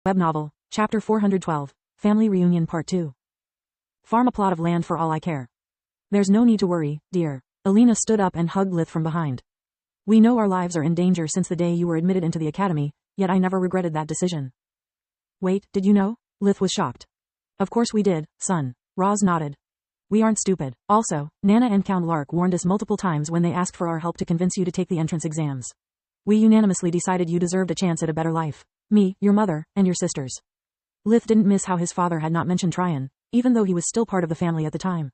FantasyWebNovel, Chapter 412, Family Reunion Part 2. Farm a plot of land for all I care. There's no need to worry, dear. Alina stood up and hugged Lith from behind. We know our lives are in danger since the day you were admitted into the academy, yet I never regretted that decision. Wait, did you know? Lith was shocked. Of course we did, son. Roz nodded. We aren't stupid. Also, Nana and Count Lark warned us multiple times when they asked for our help to convince you to take the entrance exams. We unanimously decided you deserved a chance at a better life. Me, your mother, and your sisters. Lith didn't miss how his father had not mentioned Tryon, even though he was still part of the family at the time.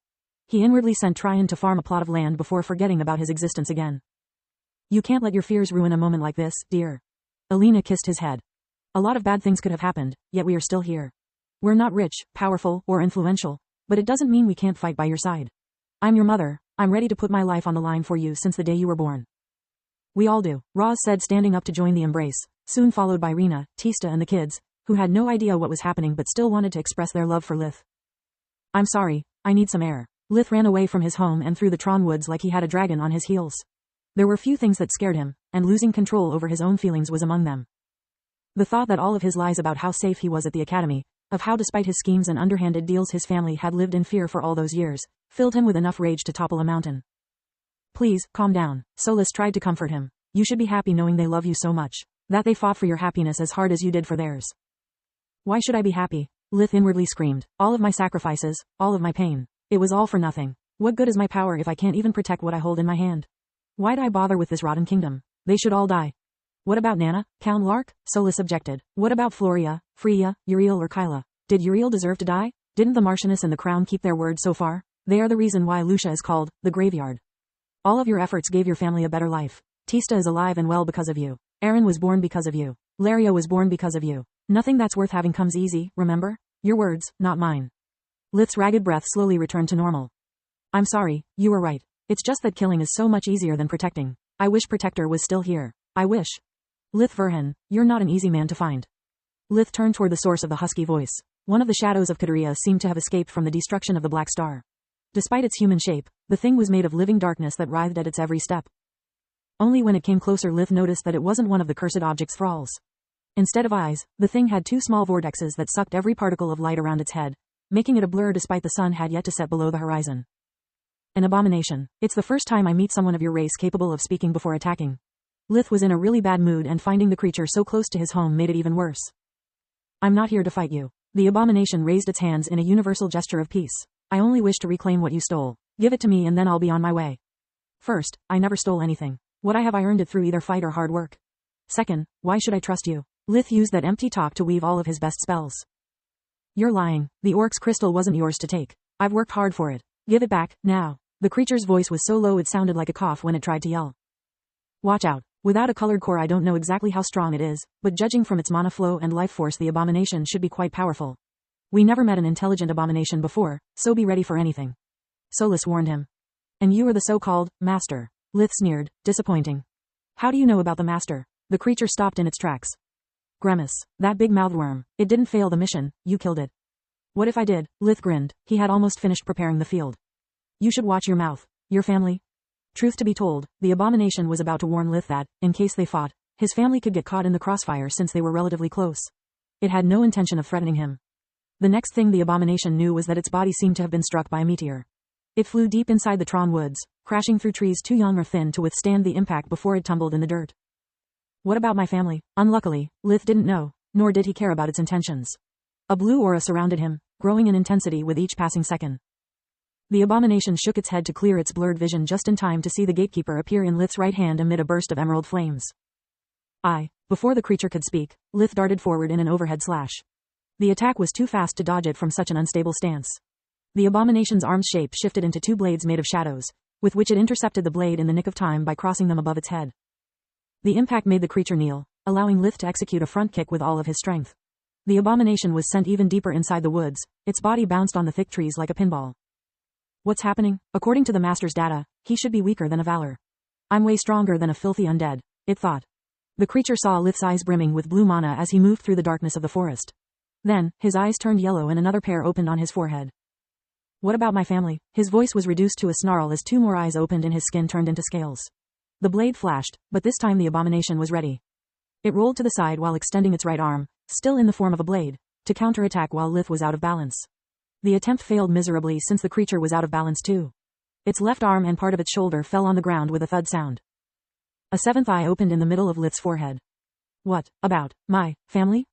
He inwardly sent Tryon to farm a plot of land before forgetting about his existence again. You can't let your fears ruin a moment like this, dear. Alina kissed his head. A lot of bad things could have happened, yet we are still here. We're not rich, powerful, or influential, but it doesn't mean we can't fight by your side. I'm your mother. I'm ready to put my life on the line for you since the day you were born. We all do, Roz said, standing up to join the embrace, soon followed by Rena, Tista and the kids, who had no idea what was happening but still wanted to express their love for Lith. I'm sorry, I need some air. Lith ran away from his home and through the Tron woods like he had a dragon on his heels. There were few things that scared him, and losing control over his own feelings was among them. The thought that all of his lies about how safe he was at the academy, of how despite his schemes and underhanded deals his family had lived in fear for all those years, filled him with enough rage to topple a mountain. Please, calm down, Solis tried to comfort him. You should be happy knowing they love you so much, that they fought for your happiness as hard as you did for theirs. Why should I be happy? Lith inwardly screamed. All of my sacrifices, all of my pain. It was all for nothing. What good is my power if I can't even protect what I hold in my hand? Why'd I bother with this rotten kingdom? They should all die. What about Nana, Count Lark? Solis objected. What about Floria, Freya, Uriel or Kyla? Did Uriel deserve to die? Didn't the Marchioness and the Crown keep their word so far? They are the reason why Lucia is called the Graveyard. All of your efforts gave your family a better life. Tista is alive and well because of you. Aaron was born because of you. Laria was born because of you. Nothing that's worth having comes easy, remember? Your words, not mine. Lith's ragged breath slowly returned to normal. I'm sorry, you were right. It's just that killing is so much easier than protecting. I wish Protector was still here. I wish. Lith Verhen, you're not an easy man to find. Lith turned toward the source of the husky voice. One of the shadows of Kateria seemed to have escaped from the destruction of the Black Star. Despite its human shape, the thing was made of living darkness that writhed at its every step. Only when it came closer Lith noticed that it wasn't one of the cursed object's thralls. Instead of eyes, the thing had two small vortexes that sucked every particle of light around its head, making it a blur despite the sun had yet to set below the horizon. An abomination. It's the first time I meet someone of your race capable of speaking before attacking. Lith was in a really bad mood and finding the creature so close to his home made it even worse. I'm not here to fight you. The abomination raised its hands in a universal gesture of peace. I only wish to reclaim what you stole. Give it to me and then I'll be on my way. First, I never stole anything. What I have I earned it through either fight or hard work. Second, why should I trust you? Lith used that empty talk to weave all of his best spells. You're lying. The orc's crystal wasn't yours to take. I've worked hard for it. Give it back, now. The creature's voice was so low it sounded like a cough when it tried to yell. Watch out. Without a colored core I don't know exactly how strong it is, but judging from its mana flow and life force the abomination should be quite powerful. We never met an intelligent abomination before, so be ready for anything. Solis warned him. And you are the so-called master. Lith sneered, disappointing. How do you know about the master? The creature stopped in its tracks. Grimace. That big mouthed worm. It didn't fail the mission, you killed it. What if I did? Lith grinned. He had almost finished preparing the field. You should watch your mouth. Your family? Truth to be told, the abomination was about to warn Lith that, in case they fought, his family could get caught in the crossfire since they were relatively close. It had no intention of threatening him. The next thing the abomination knew was that its body seemed to have been struck by a meteor. It flew deep inside the Tron woods, crashing through trees too young or thin to withstand the impact before it tumbled in the dirt. What about my family? Unluckily, Lith didn't know, nor did he care about its intentions. A blue aura surrounded him, growing in intensity with each passing second. The abomination shook its head to clear its blurred vision just in time to see the gatekeeper appear in Lith's right hand amid a burst of emerald flames. Before the creature could speak, Lith darted forward in an overhead slash. The attack was too fast to dodge it from such an unstable stance. The abomination's arm's shape shifted into two blades made of shadows, with which it intercepted the blade in the nick of time by crossing them above its head. The impact made the creature kneel, allowing Lith to execute a front kick with all of his strength. The abomination was sent even deeper inside the woods, its body bounced on the thick trees like a pinball. What's happening? According to the master's data, he should be weaker than a Valor. I'm way stronger than a filthy undead, it thought. The creature saw Lith's eyes brimming with blue mana as he moved through the darkness of the forest. Then, his eyes turned yellow and another pair opened on his forehead. What about my family? His voice was reduced to a snarl as two more eyes opened and his skin turned into scales. The blade flashed, but this time the abomination was ready. It rolled to the side while extending its right arm, still in the form of a blade, to counterattack while Lith was out of balance. The attempt failed miserably since the creature was out of balance too. Its left arm and part of its shoulder fell on the ground with a thud sound. A seventh eye opened in the middle of Lith's forehead. What about my family?